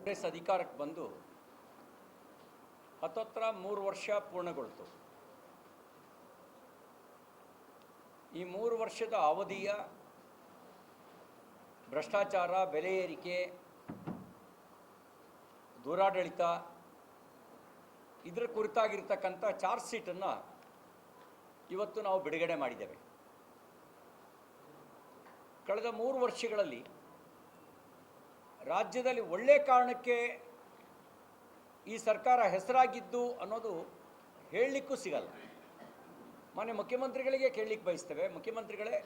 ಕಾಂಗ್ರೆಸ್ ಅಧಿಕಾರಕ್ಕೆ ಬಂದು ಹತ್ತತ್ರ 3 ವರ್ಷ ಪೂರ್ಣಗೊಳ್ತು. ಈ 3 ವರ್ಷದ ಅವಧಿಯ ಭ್ರಷ್ಟಾಚಾರ, ಬೆಲೆ ಏರಿಕೆ, ದುರಾಡಳಿತ ಇದರ ಕುರಿತಾಗಿರ್ತಕ್ಕಂಥ ಚಾರ್ಜ್ ಶೀಟನ್ನು ಇವತ್ತು ನಾವು ಬಿಡುಗಡೆ ಮಾಡಿದ್ದೇವೆ. ಕಳೆದ 3 ವರ್ಷಗಳಲ್ಲಿ ರಾಜ್ಯದಲ್ಲಿ ಒಳ್ಳೆ ಕಾರಣಕ್ಕೆ ಈ ಸರ್ಕಾರ ಹೆಸರಾಗಿದ್ದು ಅನ್ನೋದು ಹೇಳಲಿಕ್ಕೂ ಸಿಗಲ್ಲ. ಮಾನ್ಯ ಮುಖ್ಯಮಂತ್ರಿಗಳಿಗೆ ಕೇಳಲಿಕ್ಕೆ ಬಯಸ್ತೇವೆ, ಮುಖ್ಯಮಂತ್ರಿಗಳೇ,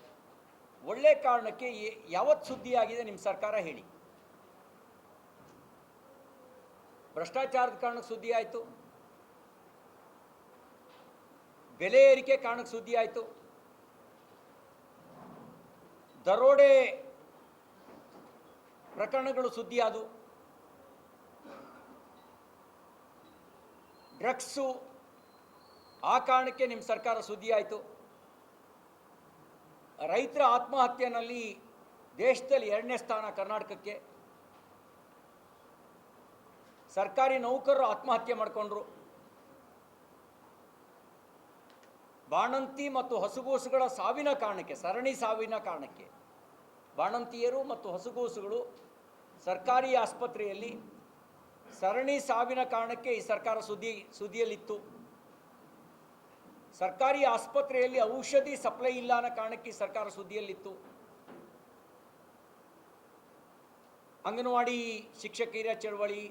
ಒಳ್ಳೆ ಕಾರಣಕ್ಕೆ ಯಾವತ್ತು ಸುದ್ದಿಯಾಗಿದೆ ನಿಮ್ಮ ಸರ್ಕಾರ ಹೇಳಿ. ಭ್ರಷ್ಟಾಚಾರದ ಕಾರಣಕ್ಕೆ ಸುದ್ದಿ ಆಯಿತು, ಬೆಲೆ ಏರಿಕೆ ಕಾರಣಕ್ಕೆ ಸುದ್ದಿ ಆಯಿತು, ದರೋಡೆ ಪ್ರಕರಣಗಳು ಸುದ್ದಿ ಆದವು, ಡ್ರಗ್ಸು ಆ ಕಾರಣಕ್ಕೆ ನಿಮ್ಮ ಸರ್ಕಾರ ಸುದ್ದಿ ಆಯಿತು, ರೈತರ ಆತ್ಮಹತ್ಯೆಯಲ್ಲಿ ದೇಶದಲ್ಲಿ 2ನೇ ಸ್ಥಾನ ಕರ್ನಾಟಕಕ್ಕೆ, ಸರ್ಕಾರಿ ನೌಕರರು ಆತ್ಮಹತ್ಯೆ ಮಾಡಿಕೊಂಡ್ರು, ಬಾಣಂತಿ ಮತ್ತು ಹಸುಗೂಸುಗಳ ಸಾವಿನ ಕಾರಣಕ್ಕೆ, ಸರಣಿ ಸಾವಿನ ಕಾರಣಕ್ಕೆ ಬಾಣಂತಿಯರು ಮತ್ತು ಹಸುಗೂಸುಗಳು ಸರ್ಕಾರಿ ಆಸ್ಪತ್ರೆಯಲ್ಲಿ ಸರಣಿ ಸಾವಿನ ಕಾರಣಕ್ಕೆ ಈ ಸರ್ಕಾರ ಸುದ್ದಿಯಲ್ಲಿತ್ತು. ಸರ್ಕಾರಿ ಆಸ್ಪತ್ರೆಯಲ್ಲಿ ಔಷಧಿ ಸಪ್ಲೈ ಇಲ್ಲ ಅನ್ನೋ ಕಾರಣಕ್ಕೆ ಈ ಸರ್ಕಾರ ಸುದ್ದಿಯಲ್ಲಿತ್ತು. ಅಂಗನವಾಡಿ ಶಿಕ್ಷಕಿಯರ ಚಳವಳಿ,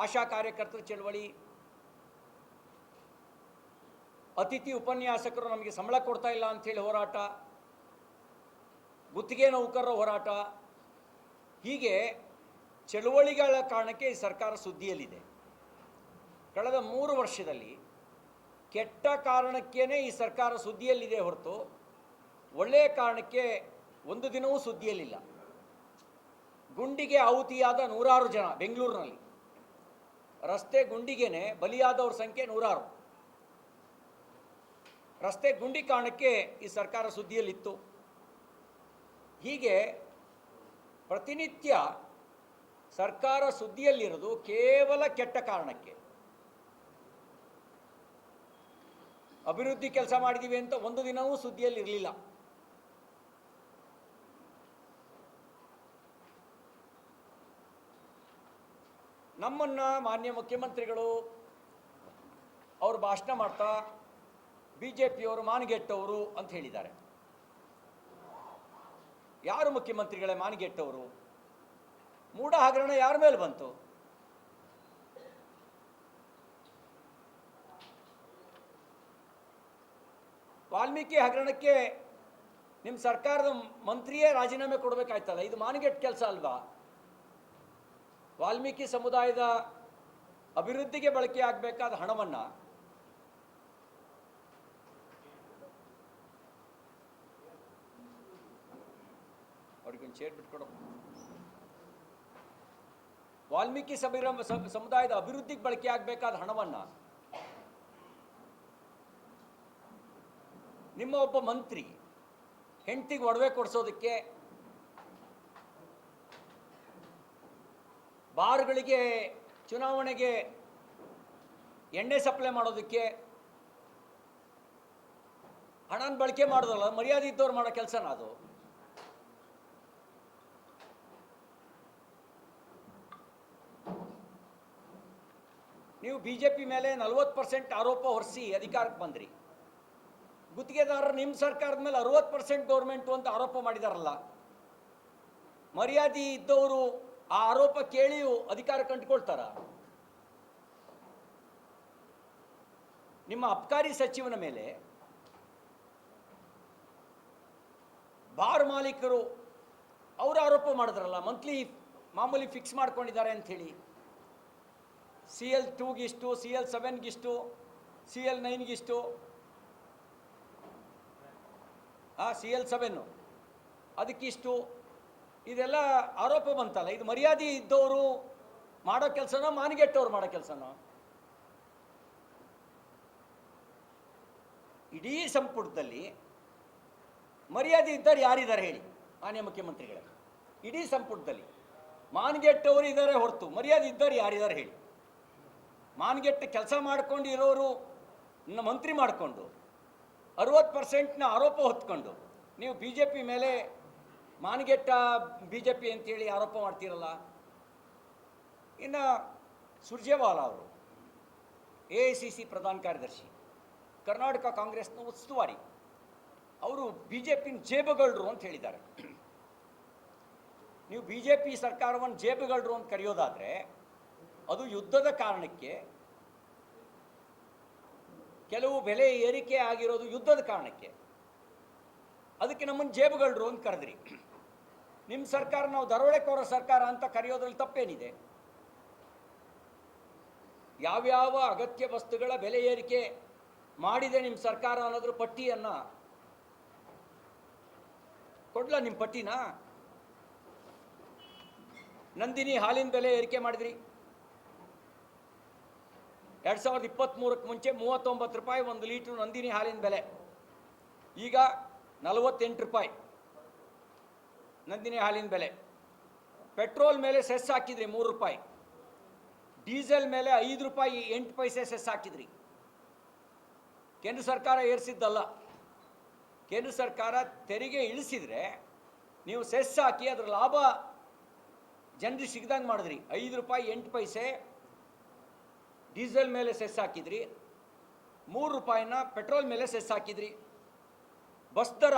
ಆಶಾ ಕಾರ್ಯಕರ್ತರ ಚಳವಳಿ, ಅತಿಥಿ ಉಪನ್ಯಾಸಕರು ನಮಗೆ ಸಂಬಳ ಕೊಡ್ತಾ ಇಲ್ಲ ಅಂಥೇಳಿ ಹೋರಾಟ, ಗುತ್ತಿಗೆ ನೌಕರರ ಹೋರಾಟ, ಹೀಗೆ ಚಳುವಳಿಗಳ ಕಾರಣಕ್ಕೆ ಈ ಸರ್ಕಾರ ಸುದ್ದಿಯಲ್ಲಿದೆ. ಕಳೆದ 3 ವರ್ಷದಲ್ಲಿ ಕೆಟ್ಟ ಕಾರಣಕ್ಕೇ ಈ ಸರ್ಕಾರ ಸುದ್ದಿಯಲ್ಲಿದೆ ಹೊರತು ಒಳ್ಳೆಯ ಕಾರಣಕ್ಕೆ ಒಂದು ದಿನವೂ ಸುದ್ದಿಯಲ್ಲಿಲ್ಲ. ಗುಂಡಿಗೆ ಆಹುತಿಯಾದ 100 ಜನ ಬೆಂಗಳೂರಿನಲ್ಲಿ, ರಸ್ತೆ ಗುಂಡಿಗೆನೆ ಬಲಿಯಾದವ್ರ ಸಂಖ್ಯೆ 100. ರಸ್ತೆ ಗುಂಡಿ ಕಾರಣಕ್ಕೆ ಈ ಸರ್ಕಾರ ಸುದ್ದಿಯಲ್ಲಿತ್ತು. ಹೀಗೆ ಪ್ರತಿನಿತ್ಯ ಸರ್ಕಾರ ಸುದ್ದಿಯಲ್ಲಿರೋದು ಕೇವಲ ಕೆಟ್ಟ ಕಾರಣಕ್ಕೆ. ಅಭಿವೃದ್ಧಿ ಕೆಲಸ ಮಾಡಿದ್ದೀವಿ ಅಂತ ಒಂದು ದಿನವೂ ಸುದ್ದಿಯಲ್ಲಿರಲಿಲ್ಲ. ನಮ್ಮನ್ನು ಮಾನ್ಯ ಮುಖ್ಯಮಂತ್ರಿಗಳು ಅವರು ಭಾಷಣ ಮಾಡ್ತಾ BJPಯವರು ಮಾನಗೆಟ್ಟವರು ಅಂತ ಹೇಳಿದ್ದಾರೆ. ಯಾರು ಮುಖ್ಯಮಂತ್ರಿಗಳೇ ಮಾನಗೆಟ್ಟವರು? ಮೂಢ ಹಗರಣ ಯಾರ ಮೇಲೆ ಬಂತು? ವಾಲ್ಮೀಕಿ ಹಗರಣಕ್ಕೆ ನಿಮ್ಮ ಸರ್ಕಾರದ ಮಂತ್ರಿಯೇ ರಾಜೀನಾಮೆ ಕೊಡಬೇಕಾಯ್ತಲ್ಲ, ಇದು ಮಾನಗೆಟ್ಟ ಕೆಲಸ ಅಲ್ವಾ? ವಾಲ್ಮೀಕಿ ಸಮುದಾಯದ ಅಭಿವೃದ್ಧಿಗೆ ಬಳಕೆ ಆಗಬೇಕಾದ ಹಣವನ್ನು ಅವ್ರಿಗೊಂದು ಚೇರ್ ಬಿಟ್ಕೊಡು. ವಾಲ್ಮೀಕಿ ಸಮುದಾಯದ ಅಭಿವೃದ್ಧಿಗೆ ಬಳಕೆ ಆಗಬೇಕಾದ ಹಣವನ್ನು ನಿಮ್ಮ ಒಬ್ಬ ಮಂತ್ರಿ ಹೆಂಡತಿಗೆ ಒಡವೆ ಕೊಡಿಸೋದಕ್ಕೆ, ಬಾರ್ಗಳಿಗೆ ಚುನಾವಣೆಗೆ ಎಣ್ಣೆ ಸಪ್ಲೈ ಮಾಡೋದಕ್ಕೆ ಹಣನ ಬಳಕೆ ಮಾಡೋದಲ್ಲ, ಮರ್ಯಾದೆ ಇದ್ದವ್ರು ಮಾಡೋ ಕೆಲಸನ ಅದು. ನೀವು BJP ಮೇಲೆ 40% ಆರೋಪ ಹೊರಿಸಿ ಅಧಿಕಾರಕ್ಕೆ ಬಂದ್ರಿ. ಗುತ್ತಿಗೆದಾರರು ನಿಮ್ಮ ಸರ್ಕಾರದ ಮೇಲೆ 60% ಗೌರ್ಮೆಂಟು ಅಂತ ಆರೋಪ ಮಾಡಿದಾರಲ್ಲ. ಮರ್ಯಾದೆ ಇದ್ದವರು ಆ ಆರೋಪ ಕೇಳಿಯೂ ಅಧಿಕಾರಕ್ಕೆ ಅಂಟ್ಕೊಳ್ತಾರ? ನಿಮ್ಮ ಅಬ್ಕಾರಿ ಸಚಿವನ ಮೇಲೆ ಬಾರ್ ಮಾಲೀಕರು ಅವರು ಆರೋಪ ಮಾಡಿದ್ರಲ್ಲ, ಮಂತ್ಲಿ ಮಾಮೂಲಿ ಫಿಕ್ಸ್ ಮಾಡ್ಕೊಂಡಿದ್ದಾರೆ ಅಂಥೇಳಿ. CL2ಗಿಷ್ಟು, CL7ಗಿಷ್ಟು, CL9ಗಿಷ್ಟು, CL7 ಅದಕ್ಕಿಷ್ಟು, ಇದೆಲ್ಲ ಆರೋಪ ಬಂತಲ್ಲ. ಇದು ಮರ್ಯಾದೆ ಇದ್ದವರು ಮಾಡೋ ಕೆಲಸನ, ಮಾನಗೆಟ್ಟವ್ರು ಮಾಡೋ ಕೆಲಸನ? ಇಡೀ ಸಂಪುಟದಲ್ಲಿ ಮರ್ಯಾದೆ ಇದ್ದವ್ರು ಯಾರಿದ್ದಾರೆ ಹೇಳಿ ಮಾನ್ಯ ಮುಖ್ಯಮಂತ್ರಿಗಳೇ? ಇಡೀ ಸಂಪುಟದಲ್ಲಿ ಮಾನ್ಗೆಟ್ಟವರು ಇದ್ದಾರೆ ಹೊರತು ಮರ್ಯಾದೆ ಇದ್ದಾರೆ ಯಾರಿದ್ದಾರೆ ಹೇಳಿ? ಮಾನ್ಗೆಟ್ಟು ಕೆಲಸ ಮಾಡ್ಕೊಂಡು ಇರೋರು ಮಂತ್ರಿ ಮಾಡಿಕೊಂಡು 60% ಆರೋಪ ಹೊತ್ಕೊಂಡು ನೀವು ಬಿ ಜೆ ಪಿ ಮೇಲೆ ಮಾನ್ಗೆಟ್ಟ ಬಿ ಜೆ ಪಿ ಅಂತೇಳಿ ಆರೋಪ ಮಾಡ್ತೀರಲ್ಲ. ಇನ್ನು ಸುರ್ಜೇವಾಲಾ ಅವರು AICC ಪ್ರಧಾನ ಕಾರ್ಯದರ್ಶಿ, ಕರ್ನಾಟಕ ಕಾಂಗ್ರೆಸ್ನ ಉಸ್ತುವಾರಿ, ಅವರು ಬಿ ಜೆ ಪಿನ ಜೇಬುಗಳ್ರು ಅಂತ ಹೇಳಿದ್ದಾರೆ. ನೀವು ಬಿ ಜೆ ಪಿ ಸರ್ಕಾರವನ್ನು ಜೇಬುಗಳ್ರು ಅಂತ ಕರೆಯೋದಾದರೆ ಅದು ಯುದ್ಧದ ಕಾರಣಕ್ಕೆ, ಕೆಲವು ಬೆಲೆ ಏರಿಕೆ ಆಗಿರೋದು ಯುದ್ಧದ ಕಾರಣಕ್ಕೆ, ಅದಕ್ಕೆ ನಮ್ಮನ್ನು ಜೇಬುಗಳ್ರು ಅಂತ ಕರೆದ್ರಿ. ನಿಮ್ಮ ಸರ್ಕಾರ ನಾವು ದರೋಡೆಕೋರ ಸರ್ಕಾರ ಅಂತ ಕರೆಯೋದ್ರಲ್ಲಿ ತಪ್ಪೇನಿದೆ? ಯಾವ್ಯಾವ ಅಗತ್ಯ ವಸ್ತುಗಳ ಬೆಲೆ ಏರಿಕೆ ಮಾಡಿದೆ ನಿಮ್ಮ ಸರ್ಕಾರ ಅನ್ನೋದ್ರ ಪಟ್ಟಿಯನ್ನು ಕೊಡ್ಲ? ನಿಮ್ಮ ಪಟ್ಟಿನ ನಂದಿನಿ ಹಾಲಿನ ಬೆಲೆ ಏರಿಕೆ ಮಾಡಿದ್ರಿ. 2023ಕ್ಕೆ ಮುಂಚೆ 39 ರೂಪಾಯಿ 1 ಲೀಟ್ರ್ ನಂದಿನಿ ಹಾಲಿನ ಬೆಲೆ, ಈಗ 48 ರೂಪಾಯಿ ನಂದಿನಿ ಹಾಲಿನ ಬೆಲೆ. ಪೆಟ್ರೋಲ್ ಮೇಲೆ ಸೆಸ್ ಹಾಕಿದ್ರಿ 3 ರೂಪಾಯಿ, ಡೀಸೆಲ್ ಮೇಲೆ 5 ರೂಪಾಯಿ 8 ಪೈಸೆ ಸೆಸ್ ಹಾಕಿದ್ರಿ. ಕೇಂದ್ರ ಸರ್ಕಾರ ಏರಿಸಿದ್ದಲ್ಲ, ಕೇಂದ್ರ ಸರ್ಕಾರ ತೆರಿಗೆ ಇಳಿಸಿದರೆ ನೀವು ಸೆಸ್ ಹಾಕಿ ಅದರ ಲಾಭ ಜನರಿಗೆ ಸಿಗ್ದಂಗೆ ಮಾಡಿದ್ರಿ. 5 ರೂಪಾಯಿ 8 ಪೈಸೆ ಡೀಸೆಲ್ ಮೇಲೆ ಸೆಸ್ ಹಾಕಿದ್ರಿ, 3 ರೂಪಾಯಿನ ಪೆಟ್ರೋಲ್ ಮೇಲೆ ಸೆಸ್ ಹಾಕಿದ್ರಿ. ಬಸ್ ದರ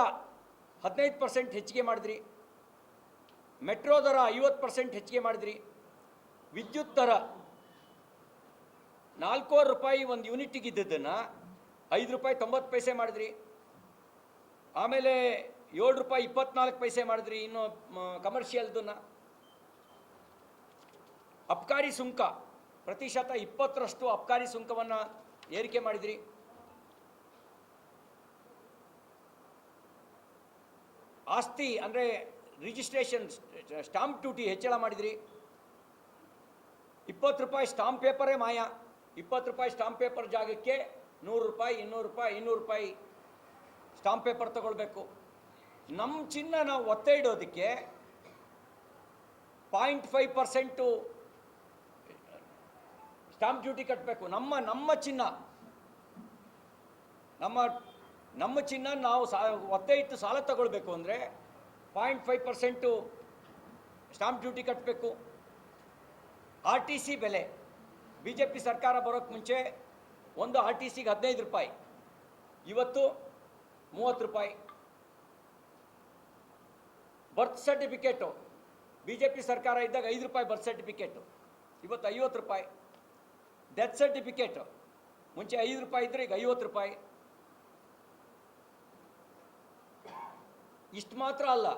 15% ಹೆಚ್ಚಿಗೆ ಮಾಡಿದ್ರಿ, ಮೆಟ್ರೋ ದರ 50% ಹೆಚ್ಚಿಗೆ ಮಾಡಿದ್ರಿ, ವಿದ್ಯುತ್ ದರ 4 ರೂಪಾಯಿ 1 ಯೂನಿಟಿಗೆ ಇದ್ದದ್ದನ್ನು 5 ರೂಪಾಯಿ 90 ಪೈಸೆ ಮಾಡಿದ್ರಿ. ಆಮೇಲೆ 7 ರೂಪಾಯಿ 24 ಪೈಸೆ ಮಾಡಿದ್ರಿ ಇನ್ನು ಕಮರ್ಷಿಯಲ್ದನ್ನು. ಅಬ್ಕಾರಿ ಸುಂಕ ಪ್ರತಿಶತ 20% ಅಬ್ಕಾರಿ ಸುಂಕವನ್ನು ಏರಿಕೆ ಮಾಡಿದ್ರಿ. ಆಸ್ತಿ ಅಂದರೆ ರಿಜಿಸ್ಟ್ರೇಷನ್ ಸ್ಟಾಂಪ್ ಡ್ಯೂಟಿ ಹೆಚ್ಚಳ ಮಾಡಿದ್ರಿ. 20 ರೂಪಾಯಿ ಸ್ಟಾಂಪ್ ಪೇಪರೇ ಮಾಯ. 20 ರೂಪಾಯಿ ಸ್ಟಾಂಪ್ ಪೇಪರ್ ಜಾಗಕ್ಕೆ 100 ರೂಪಾಯಿ 200 ರೂಪಾಯಿ 500 ರೂಪಾಯಿ ಸ್ಟಾಂಪ್ ಪೇಪರ್ ತಗೊಳ್ಬೇಕು. ನಮ್ಮ ಚಿನ್ನ ನಾವು ಒತ್ತೆ ಇಡೋದಕ್ಕೆ 0.5% ಸ್ಟಾಂಪ್ ಡ್ಯೂಟಿ ಕಟ್ಟಬೇಕು. ನಮ್ಮ ಚಿನ್ನ ನಮ್ಮ ಚಿನ್ನ ನಾವು ಒತ್ತೆ ಇಟ್ಟು ಸಾಲ ತಗೊಳ್ಬೇಕು ಅಂದರೆ 0.5% ಸ್ಟಾಂಪ್ ಡ್ಯೂಟಿ ಕಟ್ಟಬೇಕು. RTC ಬೆಲೆ ಬಿ ಜೆ ಪಿ ಸರ್ಕಾರ ಬರೋಕ್ಕೆ ಮುಂಚೆ ಒಂದು RTCಗೆ 15 ರೂಪಾಯಿ, ಇವತ್ತು 30 ರೂಪಾಯಿ. ಬರ್ತ್ ಸರ್ಟಿಫಿಕೇಟು ಬಿ ಜೆ ಪಿ ಸರ್ಕಾರ ಇದ್ದಾಗ 5 ರೂಪಾಯಿ ಬರ್ತ್ ಸರ್ಟಿಫಿಕೇಟು, ಇವತ್ತು 50 ರೂಪಾಯಿ. ಡೆತ್ ಸರ್ಟಿಫಿಕೇಟು ಮುಂಚೆ 5 ರೂಪಾಯಿ ಇದ್ದರೆ ಈಗ 50 ರೂಪಾಯಿ. ಇಷ್ಟು ಮಾತ್ರ ಅಲ್ಲ,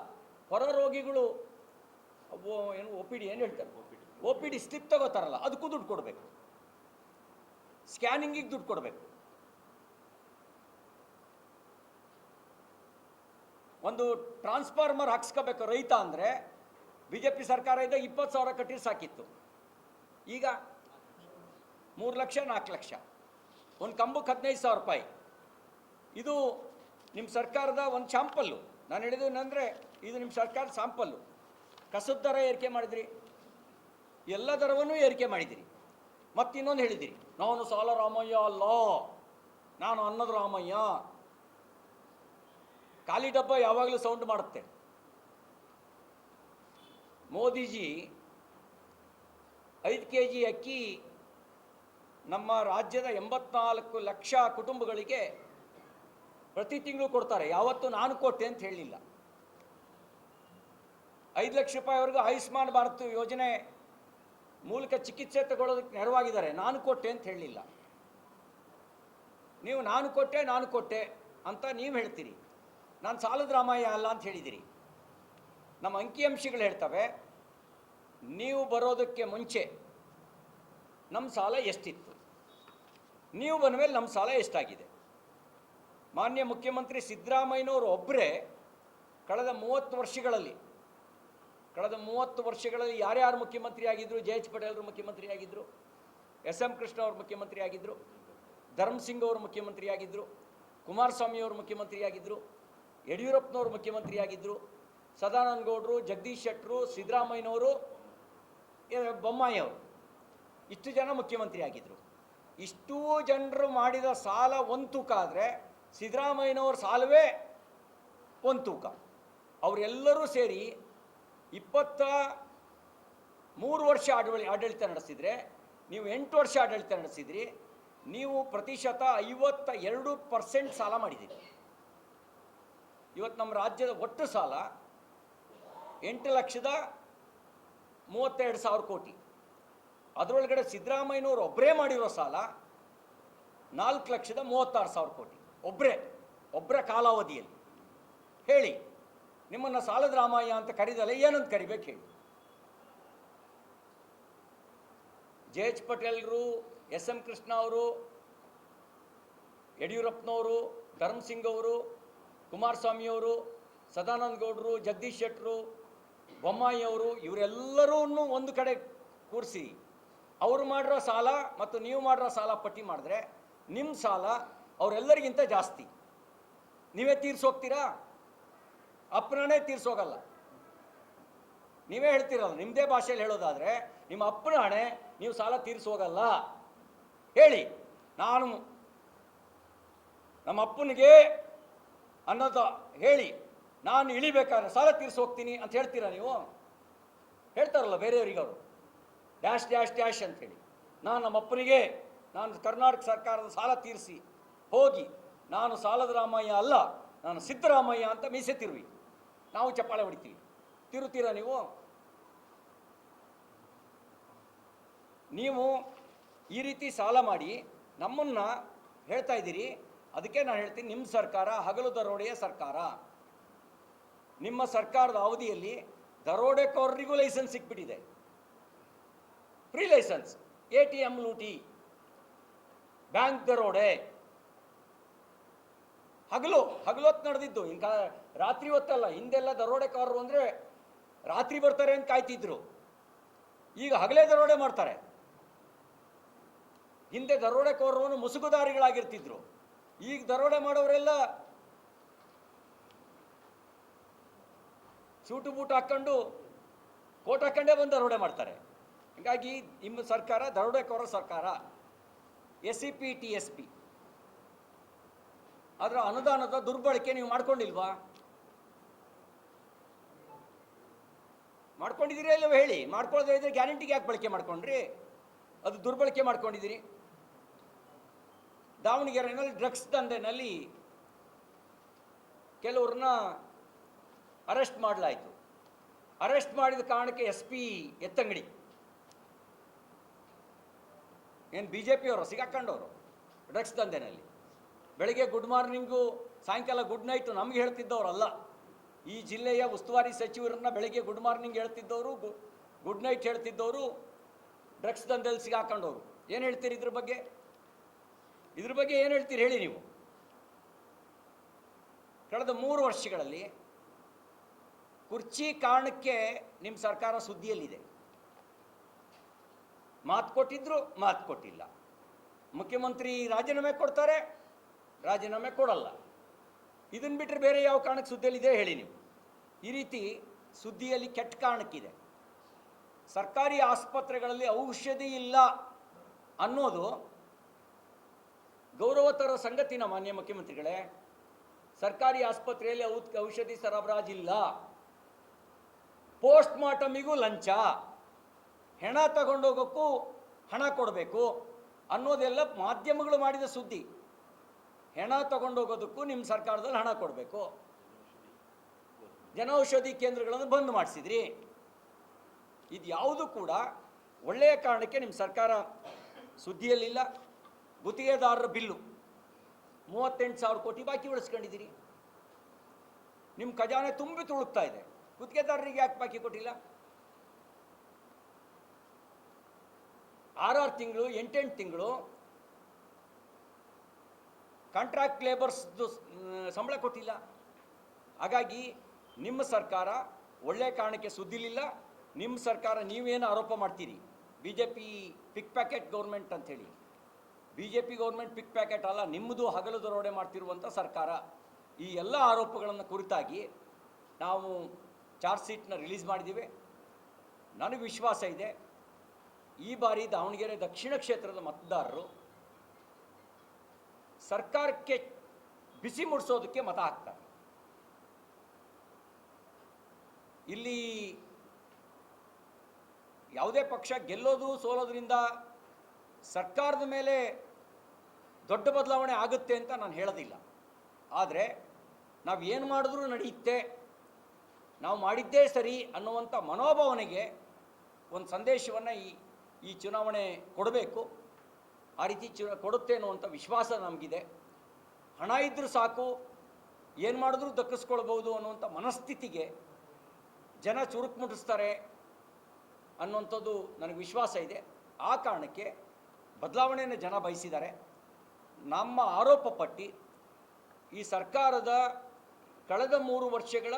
ಹೊರ ರೋಗಿಗಳು ಏನು OPD ಏನು ಹೇಳ್ತಾರೆ, OPD ಸ್ಲಿಪ್ ತಗೋತಾರಲ್ಲ, ಅದಕ್ಕೂ ದುಡ್ಡು ಕೊಡಬೇಕು. ಸ್ಕ್ಯಾನಿಂಗಿಗೆ ದುಡ್ಡು ಕೊಡಬೇಕು. ಒಂದು ಟ್ರಾನ್ಸ್ಫಾರ್ಮರ್ ಹಾಕ್ಸ್ಕೋಬೇಕು ರೈತ ಅಂದರೆ ಬಿ ಜೆ ಪಿ ಸರ್ಕಾರ ಇದ್ದಾಗ 20,000 ಕಟ್ಟಿದ್ರೆ ಸಾಕಿತ್ತು. ಈಗ 3 ಲಕ್ಷ 4 ಲಕ್ಷ. ಒಂದು ಕಂಬಕ್ಕೆ 15,000 ರೂಪಾಯಿ. ಇದು ನಿಮ್ಮ ಸರ್ಕಾರದ ಒಂದು ಶಾಂಪಲ್ಲು. ನಾನು ಹೇಳಿದ್ದೇನೆಂದರೆ ಇದು ನಿಮ್ಮ ಸರ್ಕಾರದ ಶಾಂಪಲ್ಲು. ಕಸದ ದರ ಏರಿಕೆ ಮಾಡಿದ್ರಿ, ಎಲ್ಲ ದರವನ್ನು ಏರಿಕೆ ಮಾಡಿದಿರಿ. ಮತ್ತು ಇನ್ನೊಂದು ಹೇಳಿದಿರಿ, ನಾನು ಸಾಲ ರಾಮಯ್ಯ ಅಲ್ಲ, ನಾನು ಅನ್ನದ ರಾಮಯ್ಯ. ಖಾಲಿ ಡಬ್ಬ ಯಾವಾಗಲೂ ಸೌಂಡ್ ಮಾಡುತ್ತೆ. ಮೋದಿಜಿ 5 kg ಅಕ್ಕಿ ನಮ್ಮ ರಾಜ್ಯದ 84 ಲಕ್ಷ ಕುಟುಂಬಗಳಿಗೆ ಪ್ರತಿ ತಿಂಗಳು ಕೊಡ್ತಾರೆ. ಯಾವತ್ತೂ ನಾನು ಕೊಟ್ಟೆ ಅಂತ ಹೇಳಲಿಲ್ಲ. 5 ಲಕ್ಷ ರೂಪಾಯಿವರೆಗೂ ಆಯುಷ್ಮಾನ್ ಭಾರತ್ ಯೋಜನೆ ಮೂಲಕ ಚಿಕಿತ್ಸೆ ತಗೊಳ್ಳೋದಕ್ಕೆ ನೆರವಾಗಿದ್ದಾರೆ. ನಾನು ಕೊಟ್ಟೆ ಅಂತ ಹೇಳಲಿಲ್ಲ. ನೀವು ನಾನು ಕೊಟ್ಟೆ ಅಂತ ನೀವು ಹೇಳ್ತೀರಿ. ನಾನು ಸಾಲದ ರಾಮಯ್ಯ ಅಲ್ಲ ಅಂತ ಹೇಳಿದಿರಿ. ನಮ್ಮ ಅಂಕಿಅಂಶಗಳು ಹೇಳ್ತವೆ, ನೀವು ಬರೋದಕ್ಕೆ ಮುಂಚೆ ನಮ್ಮ ಸಾಲ ಎಷ್ಟಿತ್ತು, ನೀವು ಬಂದ ಮೇಲೆ ನಮ್ಮ ಸಾಲ ಎಷ್ಟಾಗಿದೆ. ಮಾನ್ಯ ಮುಖ್ಯಮಂತ್ರಿ ಸಿದ್ದರಾಮಯ್ಯನವರು ಒಬ್ಬರೇ ಕಳೆದ 30 ವರ್ಷಗಳಲ್ಲಿ ಯಾರ್ಯಾರು ಮುಖ್ಯಮಂತ್ರಿ ಆಗಿದ್ದರು? ಜೆ.ಎಚ್. ಪಟೇಲ್ರು ಮುಖ್ಯಮಂತ್ರಿ ಆಗಿದ್ದರು, SM ಕೃಷ್ಣ ಅವರು ಮುಖ್ಯಮಂತ್ರಿ ಆಗಿದ್ದರು, ಧರ್ಮಸಿಂಗ್ ಅವರು ಮುಖ್ಯಮಂತ್ರಿ ಆಗಿದ್ದರು, ಕುಮಾರಸ್ವಾಮಿ ಅವರು ಮುಖ್ಯಮಂತ್ರಿ ಆಗಿದ್ದರು, ಯಡಿಯೂರಪ್ಪನವರು ಮುಖ್ಯಮಂತ್ರಿ ಆಗಿದ್ದರು, ಸದಾನಂದ ಗೌಡರು, ಜಗದೀಶ್ ಶೆಟ್ಟರು, ಸಿದ್ದರಾಮಯ್ಯನವರು ಬೊಮ್ಮಾಯಿ ಅವರು ಇಷ್ಟು ಜನ ಮುಖ್ಯಮಂತ್ರಿ ಆಗಿದ್ದರು. ಇಷ್ಟೂ ಜನರು ಮಾಡಿದ ಸಾಲ ಒಂದು ತೂಕ ಆದರೆ ಸಿದ್ದರಾಮಯ್ಯನವ್ರ ಸಾಲವೇ ಒಂದು ತೂಕ. ಅವರೆಲ್ಲರೂ ಸೇರಿ 23 ವರ್ಷ ಆಡಳಿತ ನಡೆಸಿದರೆ, ನೀವು 8 ವರ್ಷ ಆಡಳಿತ ನಡೆಸಿದ್ರಿ. ನೀವು ಪ್ರತಿಶತ 52% ಸಾಲ ಮಾಡಿದ್ದೀರಿ. ಇವತ್ತು ನಮ್ಮ ರಾಜ್ಯದ ಒಟ್ಟು ಸಾಲ 8,32,000 ಕೋಟಿ. ಅದರೊಳಗಡೆ ಸಿದ್ದರಾಮಯ್ಯನವರು ಒಬ್ಬರೇ ಮಾಡಿರೋ ಸಾಲ 4,36,000 ಕೋಟಿ. ಒಬ್ಬರ ಕಾಲಾವಧಿಯಲ್ಲಿ. ಹೇಳಿ, ನಿಮ್ಮನ್ನು ಸಾಲದ ರಾಮಯ್ಯ ಅಂತ ಕರೀದಲ್ಲ, ಏನಂತ ಕರಿಬೇಕು ಹೇಳಿ? JH ಪಟೇಲ್ರು, SM ಕೃಷ್ಣ ಅವರು, ಯಡಿಯೂರಪ್ಪನವರು, ಧರ್ಮಸಿಂಗ್ ಅವರು, ಕುಮಾರಸ್ವಾಮಿಯವರು, ಸದಾನಂದ ಗೌಡರು, ಜಗದೀಶ್ ಶೆಟ್ಟರು, ಬೊಮ್ಮಾಯಿ ಅವರು, ಇವರೆಲ್ಲರೂ ಒಂದು ಕಡೆ ಕೂರಿಸಿ ಅವರು ಮಾಡಿರೋ ಸಾಲ ಮತ್ತು ನೀವು ಮಾಡಿರೋ ಸಾಲ ಪಟ್ಟಿ ಮಾಡಿದ್ರೆ ನಿಮ್ಮ ಸಾಲ ಅವರೆಲ್ಲರಿಗಿಂತ ಜಾಸ್ತಿ. ನೀವೇ ತೀರ್ಸೋಗ್ತೀರಾ? ಅಪ್ಪನೇ ತೀರ್ಸೋಗಲ್ಲ. ನೀವೇ ಹೇಳ್ತೀರಲ್ಲ, ನಿಮ್ಮದೇ ಭಾಷೆಯಲ್ಲಿ ಹೇಳೋದಾದರೆ ನಿಮ್ಮ ಅಪ್ಪನ ಹಣೆ, ನೀವು ಸಾಲ ತೀರಿಸೋಗಲ್ಲ. ಹೇಳಿ, ನಾನು ನಮ್ಮ ಅಪ್ಪನಿಗೆ ಅನ್ನೋದು ಹೇಳಿ, ನಾನು ಇಳಿಬೇಕಾದ್ರೆ ಸಾಲ ತೀರಿಸಿ ಹೋಗ್ತೀನಿ ಅಂತ ಹೇಳ್ತೀರಾ ನೀವು? ಹೇಳ್ತಾರಲ್ಲ ಬೇರೆಯವರಿಗೆ ಅವರು, ಡ್ಯಾಶ್ ಡ್ಯಾಶ್ ಡ್ಯಾಶ್ ಅಂಥೇಳಿ. ನಾನು ನಮ್ಮ ಅಪ್ಪನಿಗೆ, ನಾನು ಕರ್ನಾಟಕ ಸರ್ಕಾರದ ಸಾಲ ತೀರಿಸಿ ಹೋಗಿ ನಾನು ಸಾಲದ ರಾಮಯ್ಯ ಅಲ್ಲ, ನಾನು ಸಿದ್ದರಾಮಯ್ಯ ಅಂತ ಮೀಸೆ ತಿರುವಿ ನಾವು ಚಪ್ಪಾಳೆ ಹೊಡಿತೀವಿ. ತಿರುತ್ತೀರಾ ನೀವು? ನೀವು ಈ ರೀತಿ ಸಾಲ ಮಾಡಿ ನಮ್ಮನ್ನು ಹೇಳ್ತಾ ಇದ್ದೀರಿ. ಅದಕ್ಕೆ ನಾನು ಹೇಳ್ತೀನಿ, ನಿಮ್ಮ ಸರ್ಕಾರ ಹಗಲು ದರೋಡೆಯ ಸರ್ಕಾರ. ನಿಮ್ಮ ಸರ್ಕಾರದ ಅವಧಿಯಲ್ಲಿ ದರೋಡೆಕೋರರಿಗೂ ಲೈಸೆನ್ಸ್ ಸಿಕ್ಬಿಟ್ಟಿದೆ, ಫ್ರೀ ಲೈಸೆನ್ಸ್. ATM ಲೂಟಿ, ಬ್ಯಾಂಕ್ ದರೋಡೆ, ಹಗಲೊತ್ತು ನಡೆದಿದ್ದು. ಇಂಕ ರಾತ್ರಿ ಹೊತ್ತಲ್ಲ. ಹಿಂದೆಲ್ಲ ದರೋಡೆಕೋರರು ಅಂದರೆ ರಾತ್ರಿ ಬರ್ತಾರೆ ಅಂತ ಕಾಯ್ತಿದ್ರು, ಈಗ ಹಗಲೇ ದರೋಡೆ ಮಾಡ್ತಾರೆ. ಹಿಂದೆ ದರೋಡೆಕೋರರು ಮುಸುಗುದಾರಿಗಳಾಗಿರ್ತಿದ್ರು, ಈಗ ದರೋಡೆ ಮಾಡೋರೆಲ್ಲ ಸೂಟು ಬೂಟು ಹಾಕ್ಕೊಂಡು ಕೋಟ್ ಹಾಕ್ಕೊಂಡೇ ಬಂದು ದರೋಡೆ ಮಾಡ್ತಾರೆ. ಹೀಗಾಗಿ ನಿಮ್ಮ ಸರ್ಕಾರ ದರೋಡೆಕೋರ ಸರ್ಕಾರ. SCP TSP ಅದರ ಅನುದಾನದ ದುರ್ಬಳಕೆ ನೀವು ಮಾಡ್ಕೊಂಡಿಲ್ವಾ? ಮಾಡ್ಕೊಂಡಿದ್ದೀರಿ ಇಲ್ಲವೋ ಹೇಳಿ? ಮಾಡ್ಕೊಳ್ಳೋದೇ ಇದ್ರೆ ಗ್ಯಾರಂಟಿಗೆ ಯಾಕೆ ಬಳಕೆ ಮಾಡ್ಕೊಂಡ್ರಿ? ಅದು ದುರ್ಬಳಕೆ ಮಾಡ್ಕೊಂಡಿದ್ದೀರಿ. ದಾವಣಗೆರೆಯಲ್ಲಿ ಡ್ರಗ್ಸ್ ದಂಧೆನಲ್ಲಿ ಕೆಲವ್ರನ್ನ ಅರೆಸ್ಟ್ ಮಾಡಲಾಯಿತು. ಅರೆಸ್ಟ್ ಮಾಡಿದ ಕಾರಣಕ್ಕೆ SP ಎತ್ತಂಗಡಿ ಏನು BJP ಅವರು ಸಿಗಾಕೊಂಡವರು ಡ್ರಗ್ಸ್ ದಂಧೆನಲ್ಲಿ. ಬೆಳಗ್ಗೆ ಗುಡ್ ಮಾರ್ನಿಂಗು, ಸಾಯಂಕಾಲ ಗುಡ್ ನೈಟು ನಮಗೆ ಹೇಳ್ತಿದ್ದವರಲ್ಲ. ಈ ಜಿಲ್ಲೆಯ ಉಸ್ತುವಾರಿ ಸಚಿವರನ್ನ ಬೆಳಗ್ಗೆ ಗುಡ್ ಮಾರ್ನಿಂಗ್ ಹೇಳ್ತಿದ್ದವರು, ಗುಡ್ ನೈಟ್ ಹೇಳ್ತಿದ್ದವರು ಡ್ರಗ್ಸ್ ದಂಧೆಯಲ್ಲಿ ಸಿಗಾಕೊಂಡವರು. ಏನು ಹೇಳ್ತೀರಿ ಇದ್ರ ಬಗ್ಗೆ? ಏನು ಹೇಳ್ತೀರಿ ಹೇಳಿ ನೀವು? ಕಳೆದ 3 ವರ್ಷಗಳಲ್ಲಿ ಕುರ್ಚಿ ಕಾರಣಕ್ಕೆ ನಿಮ್ಮ ಸರ್ಕಾರ ಸುದ್ದಿಯಲ್ಲಿದೆ. ಮಾತು ಕೊಟ್ಟಿದ್ರು, ಮಾತು ಕೊಟ್ಟಿಲ್ಲ. ಮುಖ್ಯಮಂತ್ರಿ ರಾಜೀನಾಮೆ ಕೊಡ್ತಾರೆ, ರಾಜೀನಾಮೆ ಕೊಡಲ್ಲ. ಇದನ್ನು ಬಿಟ್ಟರೆ ಬೇರೆ ಯಾವ ಕಾರಣಕ್ಕೆ ಸುದ್ದಿಯಲ್ಲಿದೆ ಹೇಳಿ ನೀವು? ಈ ರೀತಿ ಸುದ್ದಿಯಲ್ಲಿ ಕೆಟ್ಟ ಕಾರಣಕ್ಕಿದೆ. ಸರ್ಕಾರಿ ಆಸ್ಪತ್ರೆಗಳಲ್ಲಿ ಔಷಧಿ ಇಲ್ಲ ಅನ್ನೋದು ಗೌರವತರ ಸಂಗತಿನ ಮಾನ್ಯ ಮುಖ್ಯಮಂತ್ರಿಗಳೇ. ಸರ್ಕಾರಿ ಆಸ್ಪತ್ರೆಯಲ್ಲಿ ಔಷಧಿ ಸರಬರಾಜಿಲ್ಲ, ಪೋಸ್ಟ್ ಮಾರ್ಟಮಿಗೂ ಲಂಚ, ಹೆಣ ತಗೊಂಡೋಗೋಕ್ಕೂ ಹಣ ಕೊಡಬೇಕು ಅನ್ನೋದೆಲ್ಲ ಮಾಧ್ಯಮಗಳು ಮಾಡಿದ ಸುದ್ದಿ. ಹೆಣ ತಗೊಂಡೋಗೋದಕ್ಕೂ ನಿಮ್ಮ ಸರ್ಕಾರದಲ್ಲಿ ಹಣ ಕೊಡಬೇಕು. ಜನೌಷಧಿ ಕೇಂದ್ರಗಳನ್ನು ಬಂದ್ ಮಾಡಿಸಿದ್ರಿ. ಇದು ಯಾವುದು ಕೂಡ ಒಳ್ಳೆಯ ಕಾರಣಕ್ಕೆ ನಿಮ್ಮ ಸರ್ಕಾರ ಸುದ್ದಿಯಲ್ಲಿಲ್ಲ. ಗುತ್ತಿಗೆದಾರರ ಬಿಲ್ಲು 38,000 ಕೋಟಿ ಬಾಕಿ ಉಳಿಸ್ಕೊಂಡಿದ್ದೀರಿ. ನಿಮ್ಮ ಖಜಾನೆ ತುಂಬಿ ತುಳುಕ್ತಾ ಇದೆ. ಗುತ್ತಿಗೆದಾರರಿಗೆ ಯಾಕೆ ಬಾಕಿ ಕೊಟ್ಟಿಲ್ಲ? 6 ತಿಂಗಳು 8 ತಿಂಗಳು ಕಾಂಟ್ರಾಕ್ಟ್ ಲೇಬರ್ಸ್ದು ಸಂಬಳ ಕೊಟ್ಟಿಲ್ಲ. ಹಾಗಾಗಿ ನಿಮ್ಮ ಸರ್ಕಾರ ಒಳ್ಳೆಯ ಕಾರಣಕ್ಕೆ ಸುದ್ದಿಲಿಲ್ಲ. ನಿಮ್ಮ ಸರ್ಕಾರ ನೀವೇನು ಆರೋಪ ಮಾಡ್ತೀರಿ, BJP ಪಿಕ್ ಪ್ಯಾಕೆಟ್ ಗೌರ್ಮೆಂಟ್ ಅಂಥೇಳಿ. BJP ಗೌರ್ಮೆಂಟ್ ಪಿಕ್ ಪ್ಯಾಕೆಟ್ ಅಲ್ಲ, ನಿಮ್ಮದು ಹಗಲು ದರೋಡೆ ಮಾಡ್ತಿರುವಂಥ ಸರ್ಕಾರ. ಈ ಎಲ್ಲ ಆರೋಪಗಳನ್ನು ಕುರಿತಾಗಿ ನಾವು ಚಾರ್ಜ್ ಶೀಟ್ನ ರಿಲೀಸ್ ಮಾಡಿದ್ದೀವಿ. ನನಗೆ ವಿಶ್ವಾಸ ಇದೆ ಈ ಬಾರಿ ದಾವಣಗೆರೆ ದಕ್ಷಿಣ ಕ್ಷೇತ್ರದ ಮತದಾರರು ಸರ್ಕಾರಕ್ಕೆ ಬಿಸಿ ಮುಡಿಸೋದಕ್ಕೆ ಮತ ಹಾಕ್ತಾರೆ. ಇಲ್ಲಿ ಯಾವುದೇ ಪಕ್ಷ ಗೆಲ್ಲೋದು ಸೋಲೋದ್ರಿಂದ ಸರ್ಕಾರದ ಮೇಲೆ ದೊಡ್ಡ ಬದಲಾವಣೆ ಆಗುತ್ತೆ ಅಂತ ನಾನು ಹೇಳೋದಿಲ್ಲ. ಆದರೆ ನಾವು ಏನು ಮಾಡಿದ್ರೂ ನಡೆಯುತ್ತೆ, ನಾವು ಮಾಡಿದ್ದೇ ಸರಿ ಅನ್ನುವಂಥ ಮನೋಭಾವನೆಗೆ ಒಂದು ಸಂದೇಶವನ್ನು ಈ ಚುನಾವಣೆ ಕೊಡಬೇಕು. ಆ ರೀತಿ ಕೊಡುತ್ತೆ ಅನ್ನುವಂಥ ವಿಶ್ವಾಸ ನಮಗಿದೆ. ಹಣ ಇದ್ದರೂ ಸಾಕು, ಏನು ಮಾಡಿದ್ರೂ ದಕ್ಕಿಸ್ಕೊಳ್ಬೋದು ಅನ್ನುವಂಥ ಮನಸ್ಥಿತಿಗೆ ಜನ ಚುರುಕು ಮುಟ್ಟಿಸ್ತಾರೆ ಅನ್ನುವಂಥದ್ದು ನನಗೆ ವಿಶ್ವಾಸ ಇದೆ. ಆ ಕಾರಣಕ್ಕೆ ಬದಲಾವಣೆಯನ್ನು ಜನ ಬಯಸಿದ್ದಾರೆ. ನಮ್ಮ ಆರೋಪ ಪಟ್ಟಿ ಈ ಸರ್ಕಾರದ ಕಳೆದ 3 ವರ್ಷಗಳ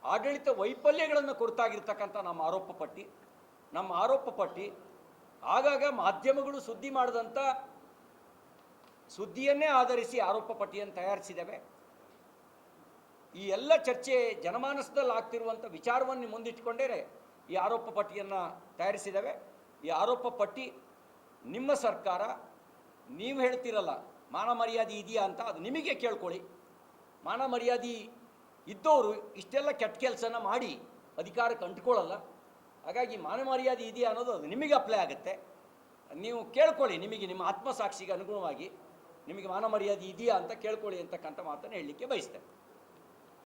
ಆಡಳಿತ ವೈಫಲ್ಯಗಳನ್ನು ಕುರಿತಾಗಿರ್ತಕ್ಕಂಥ ನಮ್ಮ ಆರೋಪ ಪಟ್ಟಿ ಆಗಾಗ ಮಾಧ್ಯಮಗಳು ಸುದ್ದಿ ಮಾಡಿದಂಥ ಸುದ್ದಿಯನ್ನೇ ಆಧರಿಸಿ ಆರೋಪ ಪಟ್ಟಿಯನ್ನು ತಯಾರಿಸಿದ್ದೇವೆ. ಈ ಎಲ್ಲ ಚರ್ಚೆ ಜನಮಾನಸದಲ್ಲಿ ಆಗ್ತಿರುವಂಥ ವಿಚಾರವನ್ನು ಮುಂದಿಟ್ಟುಕೊಂಡೇ ಈ ಆರೋಪ ಪಟ್ಟಿಯನ್ನು ತಯಾರಿಸಿದ್ದೇವೆ. ಈ ಆರೋಪ ಪಟ್ಟಿ ನಿಮ್ಮ ಸರ್ಕಾರ, ನೀವು ಹೇಳ್ತಿರಲ್ಲ ಮಾನ ಮರ್ಯಾದೆ ಇದೆಯಾ ಅಂತ, ಅದು ನಿಮಗೆ ಕೇಳ್ಕೊಳ್ಳಿ. ಮಾನ ಮರ್ಯಾದೆ ಇದ್ದವರು ಇಷ್ಟೆಲ್ಲ ಕೆಟ್ಟ ಕೆಲಸನ ಮಾಡಿ ಅಧಿಕಾರಕ್ಕೆ ಅಂಟ್ಕೊಳ್ಳಲ್ಲ. ಹಾಗಾಗಿ ಮಾನ ಮರ್ಯಾದೆ ಇದೆಯಾ ಅನ್ನೋದು ಅದು ನಿಮಗೆ ಅಪ್ಲೈ ಆಗುತ್ತೆ. ನೀವು ಕೇಳ್ಕೊಳ್ಳಿ, ನಿಮಗೆ ನಿಮ್ಮ ಆತ್ಮಸಾಕ್ಷಿಗೆ ಅನುಗುಣವಾಗಿ ನಿಮಗೆ ಮಾನ ಮರ್ಯಾದೆ ಇದೆಯಾ ಅಂತ ಕೇಳ್ಕೊಳ್ಳಿ ಅಂತಕ್ಕಂಥ ಮಾತನ್ನು ಹೇಳಲಿಕ್ಕೆ ಬಯಸ್ತೇನೆ.